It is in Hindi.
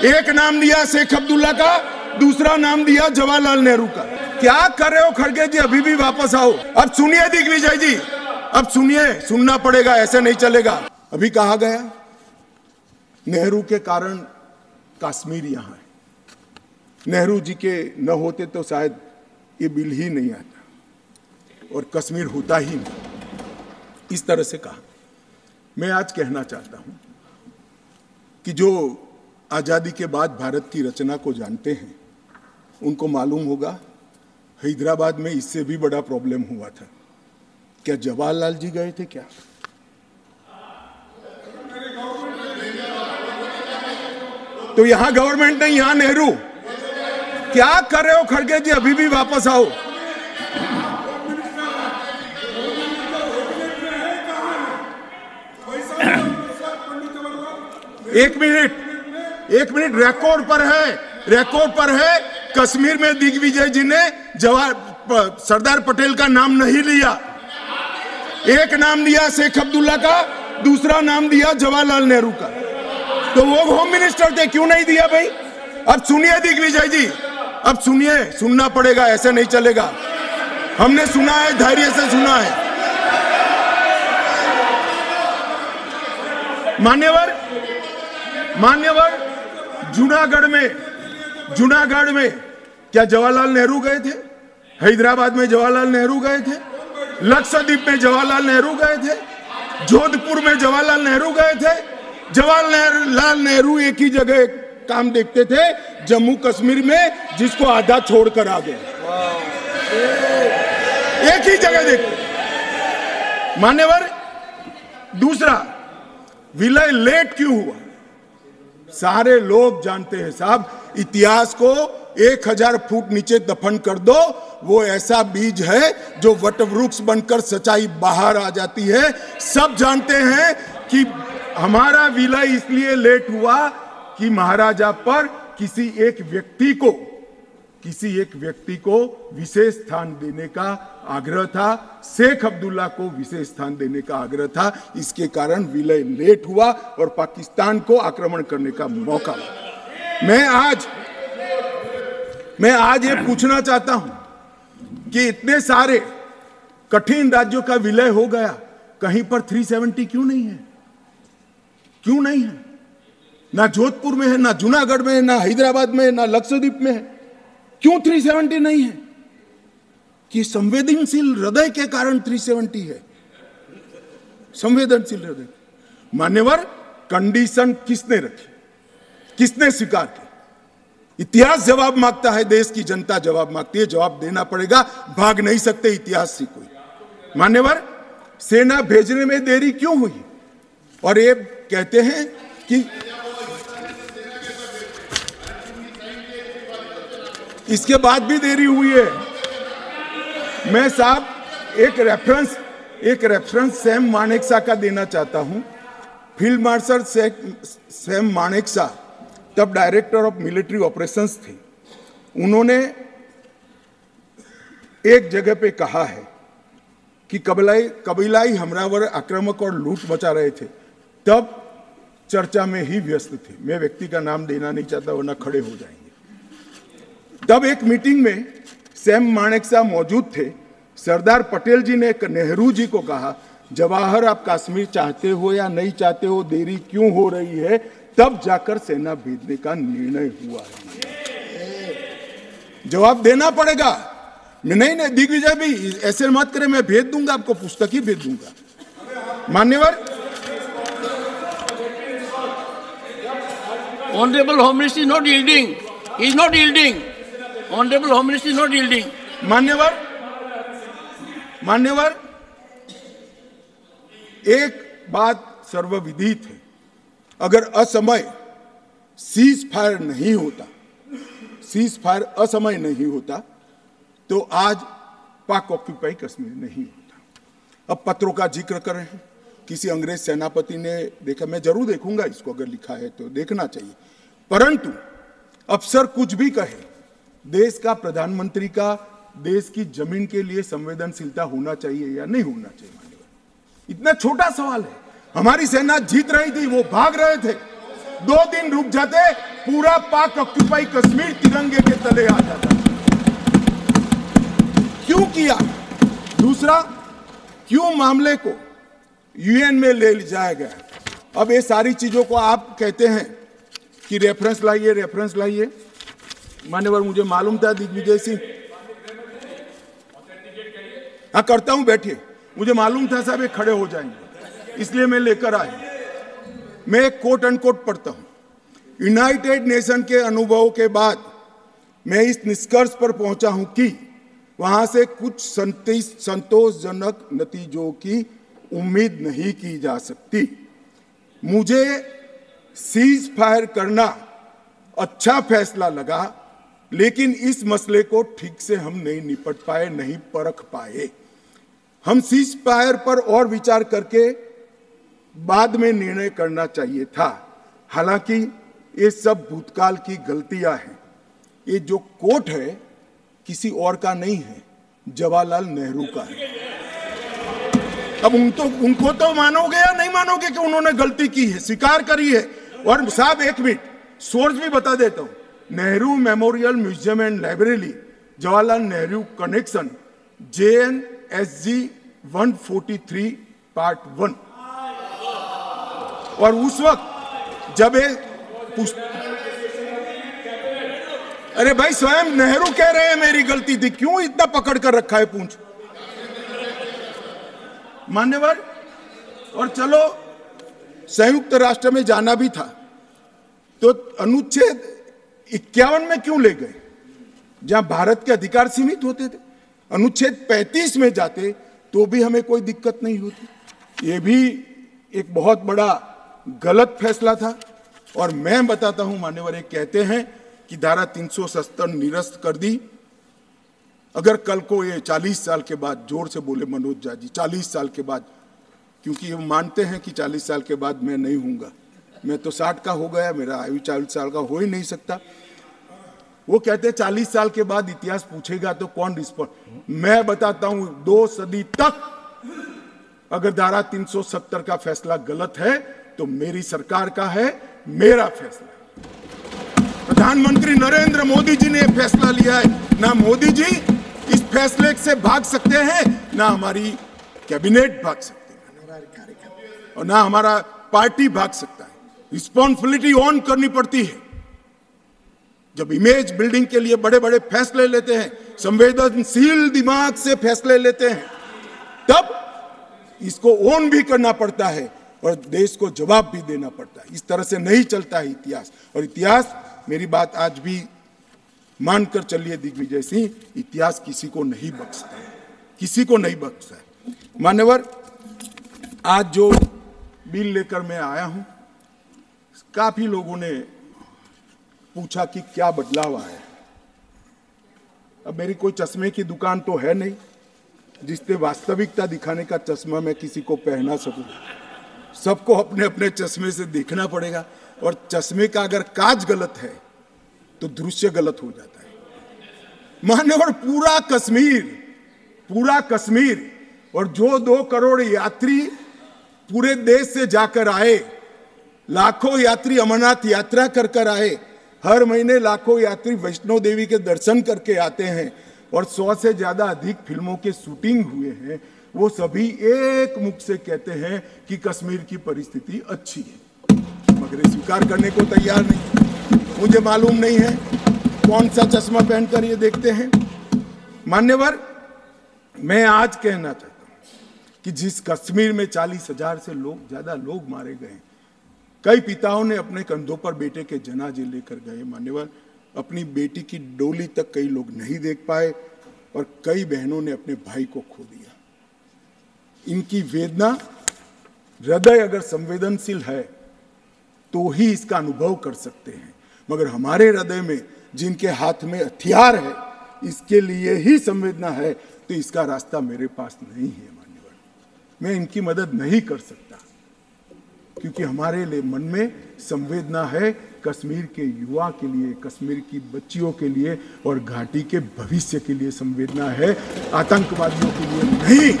एक नाम दिया शेख अब्दुल्ला का, दूसरा नाम दिया जवाहरलाल नेहरू का। क्या कर रहे हो खड़गे जी? अभी भी वापस आओ। अब सुनिए दिग्विजय जी, अब सुनिए, सुनना पड़ेगा, ऐसे नहीं चलेगा। अभी कहा गया नेहरू के कारण कश्मीर यहां है, नेहरू जी के न होते तो शायद ये बिल ही नहीं आता और कश्मीर होता ही नहीं। इस तरह से कहा। मैं आज कहना चाहता हूं कि जो आजादी के बाद भारत की रचना को जानते हैं उनको मालूम होगा हैदराबाद में इससे भी बड़ा प्रॉब्लम हुआ था। क्या जवाहरलाल जी गए थे क्या? तो यहां गवर्नमेंट नहीं, यहां नेहरू। क्या कर रहे हो खड़गे जी? अभी भी वापस आओ। एक मिनट, रिकॉर्ड पर है कश्मीर में दिग्विजय जी ने सरदार पटेल का नाम नहीं लिया। एक नाम दिया शेख अब्दुल्ला का, दूसरा नाम दिया जवाहरलाल नेहरू का। तो वो होम मिनिस्टर थे, क्यों नहीं दिया भाई? अब सुनिए दिग्विजय जी, अब सुनिए, सुनना पड़ेगा, ऐसे नहीं चलेगा। हमने सुना है, धैर्य से सुना है। मान्यवर जूनागढ़ में क्या जवाहरलाल नेहरू गए थे? हैदराबाद में जवाहरलाल नेहरू गए थे, लक्षद्वीप में जवाहरलाल नेहरू गए थे, जोधपुर में जवाहरलाल नेहरू गए थे। जवाहरलाल नेहरू एक ही जगह काम देखते थे, जम्मू कश्मीर में, जिसको आधा छोड़कर आ गए। एक ही जगह देखते। मान्यवर, दूसरा, विलय लेट क्यों हुआ? सारे लोग जानते हैं साहब, इतिहास को 1000 फुट नीचे दफन कर दो, वो ऐसा बीज है जो वटवृक्ष बनकर सच्चाई बाहर आ जाती है। सब जानते हैं कि हमारा विलय इसलिए लेट हुआ कि महाराजा पर किसी एक व्यक्ति को विशेष स्थान देने का आग्रह था, शेख अब्दुल्ला को विशेष स्थान देने का आग्रह था। इसके कारण विलय लेट हुआ और पाकिस्तान को आक्रमण करने का मौका मिला। मैं आज ये पूछना चाहता हूं कि इतने सारे कठिन राज्यों का विलय हो गया, कहीं पर 370 क्यों नहीं है? क्यों नहीं है? ना जोधपुर में है, ना जूनागढ़ में है, ना हैदराबाद में है, ना लक्षद्वीप में है। क्यों 370 नहीं है? कि संवेदनशील हृदय के कारण 370 है। संवेदनशील हृदय। मान्यवर, कंडीशन किसने रखी, किसने स्वीकार की? इतिहास जवाब मांगता है, देश की जनता जवाब मांगती है, जवाब देना पड़ेगा, भाग नहीं सकते इतिहास से कोई। मान्यवर, सेना भेजने में देरी क्यों हुई? और ये कहते हैं कि इसके बाद भी देरी हुई है। मैं साहब एक रेफरेंस सैम मानेकशॉ का देना चाहता हूं। फील्ड मार्शल सैम मानेकशॉ तब डायरेक्टर ऑफ मिलिट्री ऑपरेशंस थे। उन्होंने एक जगह पे कहा है कि कबीलाई हमलावर आक्रामक और लूट मचा रहे थे, तब चर्चा में ही व्यस्त थे। मैं व्यक्ति का नाम देना नहीं चाहता वरना खड़े हो जाएंगे। तब एक मीटिंग में सैम मानेकशॉ मौजूद थे। सरदार पटेल जी ने नेहरू जी को कहा, जवाहर आप कश्मीर चाहते हो या नहीं चाहते हो, देरी क्यों हो रही है? तब जाकर सेना भेजने का निर्णय हुआ है। जवाब देना पड़ेगा। नहीं दिग्विजय भी ऐसे मत करें, मैं भेज दूंगा आपको, पुस्तक ही भेज दूंगा। मान्यवर, Honorable Home Minister is not yielding. He is not yielding. Honorable Home Minister is not yielding. मान्यवर, एक बात सर्वविदित है, अगर असमय सीज फायर असमय नहीं होता तो आज पाक ऑक्यूपाई कश्मीर नहीं होता। अब पत्रों का जिक्र कर रहे हैं, किसी अंग्रेज सेनापति ने देखा, मैं जरूर देखूंगा इसको, अगर लिखा है तो देखना चाहिए। परंतु अफसर कुछ भी कहे, देश का प्रधानमंत्री का देश की जमीन के लिए संवेदनशीलता होना चाहिए या नहीं होना चाहिए? इतना छोटा सवाल है। हमारी सेना जीत रही थी, वो भाग रहे थे, 2 दिन रुक जाते, पूरा पाक ऑक्यूपाई कश्मीर तिरंगे के तले आ जाता। क्यों किया? दूसरा, क्यों मामले को यूएन में ले जाया गया? अब ये सारी चीजों को आप कहते हैं कि रेफरेंस लाइए। मान्यवर, मुझे मालूम था दिग्विजय सिंह, हाँ करता हूं, बैठिए, मुझे मालूम था साहब ये खड़े हो जाएंगे, इसलिए मैं लेकर आया। मैं एक कोट अनकोट पढ़ता हूं। यूनाइटेड नेशन के अनुभवों के बाद मैं इस निष्कर्ष पर पहुंचा हूं कि वहां से कुछ संतोषजनक नतीजों की उम्मीद नहीं की जा सकती। मुझे सीज फायर करना अच्छा फैसला लगा, लेकिन इस मसले को ठीक से हम नहीं निपट पाए, नहीं परख पाए। हम सीज फायर पर और विचार करके बाद में निर्णय करना चाहिए था। हालांकि ये सब भूतकाल की गलतियां हैं। ये जो कोट है किसी और का नहीं है, जवाहरलाल नेहरू का है। अब उनको तो मानोगे या नहीं मानोगे कि उन्होंने गलती की है, स्वीकार करी है। और साहब एक मिनट, सोर्स भी बता देता हूं, Nehru memorial museum and library, Jawaharlal Nehru connection, JNSG 143 part 1। और उस वक्त जब अरे भाई, स्वयं नेहरू कह रहे हैं मेरी गलती थी, क्यों इतना पकड़ कर रखा है पूंछ? मान्यवर, और चलो संयुक्त राष्ट्र में जाना भी था तो अनुच्छेद 51 में क्यों ले गए, जहां भारत के अधिकार सीमित होते थे? अनुच्छेद 35 में जाते तो भी हमें कोई दिक्कत नहीं होती। ये भी एक बहुत बड़ा गलत फैसला था। और मैं बताता हूं मान्यवर, एक कहते हैं कि धारा 370 निरस्त कर दी। अगर कल को ये 40 साल के बाद, जोर से बोले मनोज झा जी, 40 साल के बाद, क्योंकि ये मानते हैं कि 40 साल के बाद मैं नहीं हूंगा, मैं तो 60 का हो गया, मेरा आयु 40 साल का हो ही नहीं सकता। वो कहते हैं 40 साल के बाद इतिहास पूछेगा तो कौन रिस्पॉन्ड? मैं बताता हूं, 2 सदी तक अगर धारा 370 का फैसला गलत है तो मेरी सरकार का है, मेरा फैसला। प्रधानमंत्री नरेंद्र मोदी जी ने यह फैसला लिया है। ना मोदी जी इस फैसले से भाग सकते हैं, ना हमारी कैबिनेट भाग सकते हैं, और ना हमारा पार्टी भाग सकता है। रिस्पॉन्सिबिलिटी ऑन करनी पड़ती है। जब इमेज बिल्डिंग के लिए बड़े बड़े फैसले लेते हैं, संवेदनशील दिमाग से फैसले लेते हैं, तब इसको ऑन भी करना पड़ता है और देश को जवाब भी देना पड़ता है। इस तरह से नहीं चलता है इतिहास। और इतिहास, मेरी बात आज भी मानकर चलिए दिग्विजय सिंह, इतिहास किसी को नहीं बख्शता है, किसी को नहीं बख्शता है। मान्यवर, आज जो बिल लेकर मैं आया हूं, काफी लोगों ने पूछा कि क्या बदलाव आया है। अब मेरी कोई चश्मे की दुकान तो है नहीं जिससे वास्तविकता दिखाने का चश्मा मैं किसी को पहना सकूं। सबको अपने अपने चश्मे से देखना पड़ेगा, और चश्मे का अगर कांच गलत है तो दृश्य गलत हो जाता है। मान्यवर, पूरा कश्मीर और जो 2 करोड़ यात्री पूरे देश से जाकर आए, लाखों यात्री अमरनाथ यात्रा कर आए, हर महीने लाखों यात्री वैष्णो देवी के दर्शन करके आते हैं, और 100 से ज्यादा अधिक फिल्मों के शूटिंग हुए हैं, वो सभी एक मुख से कहते हैं कि कश्मीर की परिस्थिति अच्छी है, मगर स्वीकार करने को तैयार नहीं। मुझे मालूम नहीं है कौन सा चश्मा पहनकर ये देखते हैं। मान्यवर, मैं आज कहना चाहता हूं कि जिस कश्मीर में 40,000 से ज्यादा लोग मारे गए, कई पिताओं ने अपने कंधों पर बेटे के जनाजे लेकर गए। मान्यवर, अपनी बेटी की डोली तक कई लोग नहीं देख पाए, और कई बहनों ने अपने भाई को खो दिया। इनकी वेदना, हृदय अगर संवेदनशील है तो ही इसका अनुभव कर सकते हैं, मगर हमारे हृदय में जिनके हाथ में हथियार है, इसके लिए ही संवेदना है, तो इसका रास्ता मेरे पास नहीं है। मान्यवर, मैं इनकी मदद नहीं कर सकता, क्योंकि हमारे लिए मन में संवेदना है कश्मीर के युवा के लिए, कश्मीर की बच्चियों के लिए, और घाटी के भविष्य के लिए संवेदना है, आतंकवादियों के लिए नहीं।